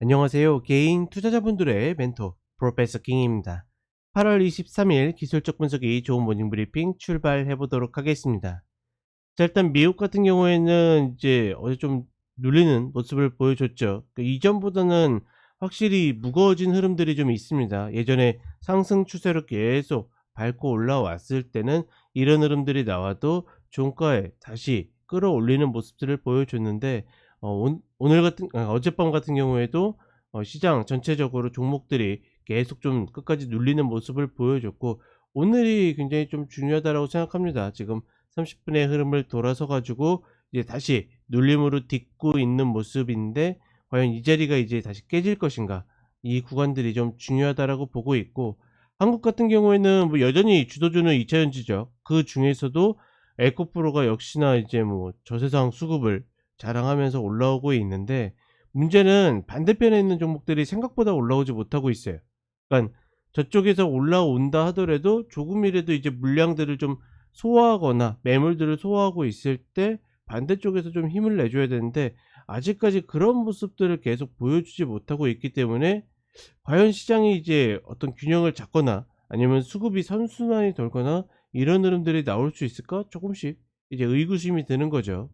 안녕하세요. 개인 투자자분들의 멘토 프로페서 킹입니다. 8월 23일 기술적 분석이 좋은 모닝 브리핑 출발해 보도록 하겠습니다. 자, 일단 미국 같은 경우에는 이제 어제 좀 눌리는 모습을 보여줬죠. 이전보다는 확실히 무거워진 흐름들이 좀 있습니다. 예전에 상승 추세로 계속 밟고 올라왔을 때는 이런 흐름들이 나와도 종가에 다시 끌어올리는 모습들을 보여줬는데 오늘 같은 어젯밤 같은 경우에도 시장 전체적으로 종목들이 계속 좀 끝까지 눌리는 모습을 보여줬고, 오늘이 굉장히 좀 중요하다라고 생각합니다. 지금 30분의 흐름을 돌아서 가지고 이제 다시 눌림으로 딛고 있는 모습인데, 과연 이 자리가 이제 다시 깨질 것인가, 이 구간들이 좀 중요하다라고 보고 있고, 한국 같은 경우에는 뭐 여전히 주도주는 2차전지죠. 그 중에서도 에코프로가 역시나 이제 뭐 저세상 수급을 자랑하면서 올라오고 있는데, 문제는 반대편에 있는 종목들이 생각보다 올라오지 못하고 있어요. 그러니까 저쪽에서 올라온다 하더라도 조금이라도 이제 물량들을 좀 소화하거나 매물들을 소화하고 있을 때 반대쪽에서 좀 힘을 내줘야 되는데, 아직까지 그런 모습들을 계속 보여주지 못하고 있기 때문에 과연 시장이 이제 어떤 균형을 잡거나 아니면 수급이 선순환이 돌거나 이런 흐름들이 나올 수 있을까? 조금씩 이제 의구심이 드는 거죠.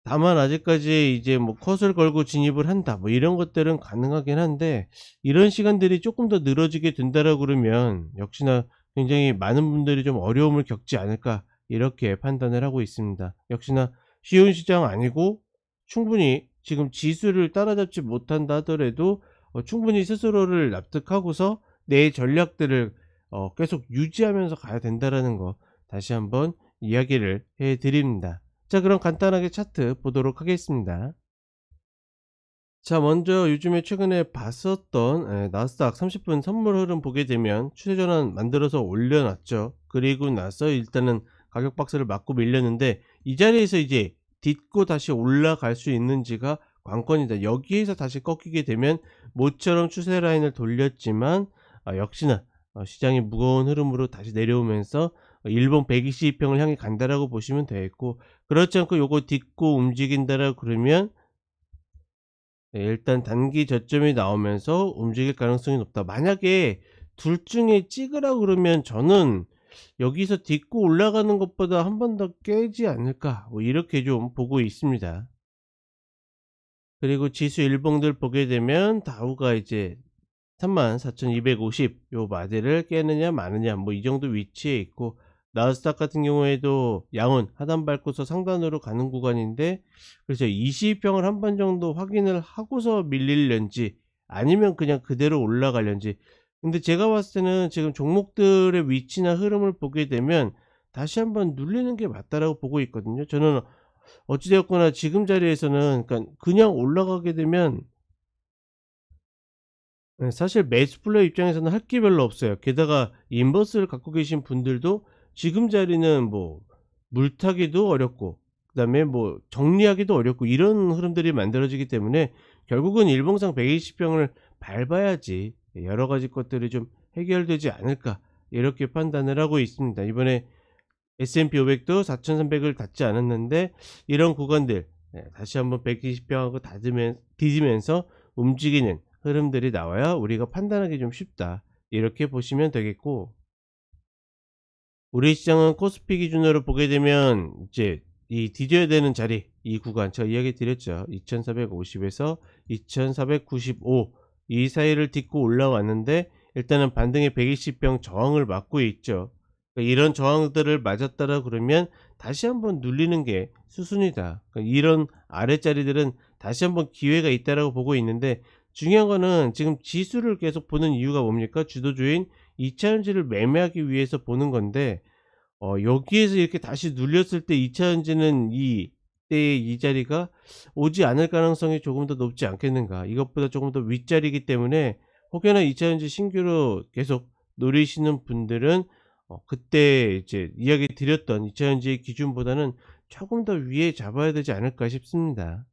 다만 아직까지 이제 뭐 컷을 걸고 진입을 한다 뭐 이런 것들은 가능하긴 한데, 이런 시간들이 조금 더 늘어지게 된다라고 그러면 역시나 굉장히 많은 분들이 좀 어려움을 겪지 않을까, 이렇게 판단을 하고 있습니다. 역시나 쉬운 시장 아니고, 충분히 지금 지수를 따라잡지 못한다 하더라도 충분히 스스로를 납득하고서 내 전략들을 계속 유지하면서 가야 된다라는 거 다시 한번 이야기를 해 드립니다. 자, 그럼 간단하게 차트 보도록 하겠습니다. 자, 먼저 요즘에 최근에 봤었던 나스닥 30분 선물 흐름 보게 되면 추세 전환 만들어서 올려놨죠. 그리고 나서 일단은 가격 박스를 맞고 밀렸는데, 이 자리에서 이제 딛고 다시 올라갈 수 있는지가 관건이다. 여기에서 다시 꺾이게 되면 모처럼 추세 라인을 돌렸지만 역시나 시장이 무거운 흐름으로 다시 내려오면서 일본 122평을 향해 간다라고 보시면 되겠고, 그렇지 않고 요거 딛고 움직인다라 그러면 일단 단기 저점이 나오면서 움직일 가능성이 높다. 만약에 둘 중에 찍으라 그러면 저는 여기서 딛고 올라가는 것보다 한 번 더 깨지 않을까, 뭐 이렇게 좀 보고 있습니다. 그리고 지수 일봉들 보게 되면 다우가 이제 34,250 요 마디를 깨느냐 마느냐 뭐 이 정도 위치에 있고, 나스닥 같은 경우에도 양은 하단 밟고서 상단으로 가는 구간인데, 그래서 20평을 한 번 정도 확인을 하고서 밀릴런지 아니면 그냥 그대로 올라갈런지. 근데 제가 봤을 때는 지금 종목들의 위치나 흐름을 보게 되면 다시 한번 눌리는 게 맞다라고 보고 있거든요. 저는 어찌 되었거나 지금 자리에서는 그러니까 그냥 올라가게 되면 사실 매수 플레이 입장에서는 할 게 별로 없어요. 게다가 인버스를 갖고 계신 분들도 지금 자리는 뭐 물타기도 어렵고 그다음에 뭐 정리하기도 어렵고 이런 흐름들이 만들어지기 때문에 결국은 일봉상 120평을 밟아야지 여러 가지 것들이 좀 해결되지 않을까, 이렇게 판단을 하고 있습니다. 이번에 S&P 500도 4,300을 닿지 않았는데, 이런 구간들 다시 한번 120평하고 닿으면 뒤지면서 움직이는 흐름들이 나와야 우리가 판단하기 좀 쉽다, 이렇게 보시면 되겠고, 우리 시장은 코스피 기준으로 보게 되면 이제 이 뒤져야 되는 자리, 이 구간 제가 이야기 드렸죠. 2450에서 2495 이 사이를 딛고 올라왔는데, 일단은 반등의 120평 저항을 맞고 있죠. 그러니까 이런 저항들을 맞았다라 그러면 다시 한번 눌리는 게 수순이다. 그러니까 이런 아랫자리들은 다시 한번 기회가 있다라고 보고 있는데, 중요한 거는 지금 지수를 계속 보는 이유가 뭡니까? 주도주인 2차전지를 매매하기 위해서 보는 건데, 여기에서 이렇게 다시 눌렸을 때 2차전지는 이때의 이 자리가 오지 않을 가능성이 조금 더 높지 않겠는가. 이것보다 조금 더 윗자리이기 때문에 혹여나 2차전지 신규로 계속 노리시는 분들은 그때 이제 이야기 드렸던 2차전지의 기준보다는 조금 더 위에 잡아야 되지 않을까 싶습니다.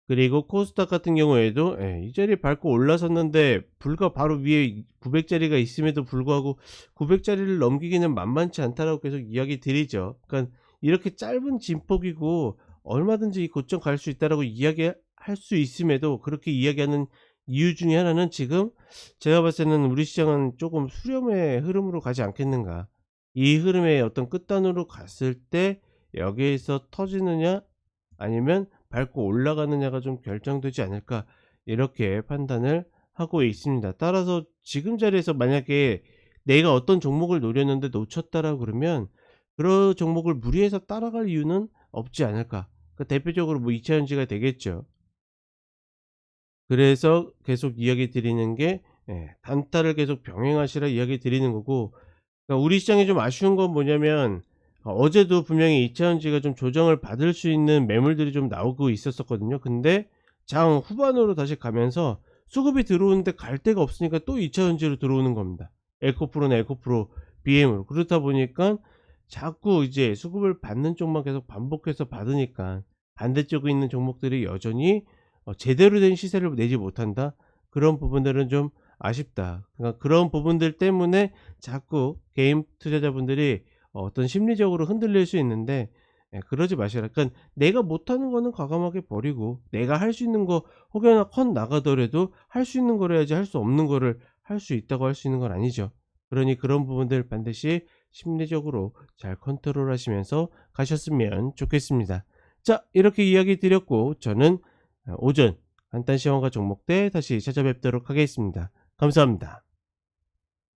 그리고 코스닥 같은 경우에도 이 자리 밟고 올라섰는데 불과 바로 위에 900짜리가 있음에도 불구하고 900짜리를 넘기기는 만만치 않다라고 계속 이야기 드리죠. 그러니까 이렇게 짧은 진폭이고 얼마든지 이 고점 갈 수 있다라고 이야기할 할 수 있음에도 그렇게 이야기하는 이유 중에 하나는 지금 제가 봤을 때는 '우리 시장은 쪼금 수렴의 흐름으로 가지 않겠는가. 이 흐름의 어떤 끝단으로 갔을 때 여기에서 터지느냐 아니면 밟고 올라가느냐가 좀 결정되지 않을까.' 이렇게 판단을 하고 있습니다. 따라서 지금 자리에서 만약에 내가 어떤 종목을 노렸는데 놓쳤다라고 그러면 그런 종목을 무리해서 따라갈 이유는 없지 않을까. 그 대표적으로 뭐 2차 전지가 되겠죠. 그래서 계속 이야기 드리는 게 단타를 계속 병행하시라 이야기 드리는 거고, 그러니까 우리 시장이 좀 아쉬운 건 뭐냐면 어제도 분명히 2차 전지가 좀 조정을 받을 수 있는 매물들이 좀 나오고 있었었거든요. 근데 장 후반으로 다시 가면서 수급이 들어오는데 갈 데가 없으니까 또 2차 전지로 들어오는 겁니다. 에코프로나 에코프로, BM으로. 그렇다 보니까 자꾸 이제 수급을 받는 쪽만 계속 반복해서 받으니까 반대쪽에 있는 종목들이 여전히 제대로 된 시세를 내지 못한다. 그런 부분들은 좀 아쉽다. 그러니까 그런 부분들 때문에 자꾸 개인 투자자분들이 어떤 심리적으로 흔들릴 수 있는데, 그러지 마시라. 그러니까 내가 못하는 거는 과감하게 버리고 내가 할 수 있는 거 혹여나 컷 나가더라도 할 수 있는 걸 해야지, 할 수 없는 거를 할 수 있다고 할 수 있는 건 아니죠. 그러니 그런 부분들 반드시 심리적으로 잘 컨트롤하시면서 가셨으면 좋겠습니다. 자, 이렇게 이야기 드렸고 저는 오전 간단 시황과 종목대 다시 찾아뵙도록 하겠습니다. 감사합니다.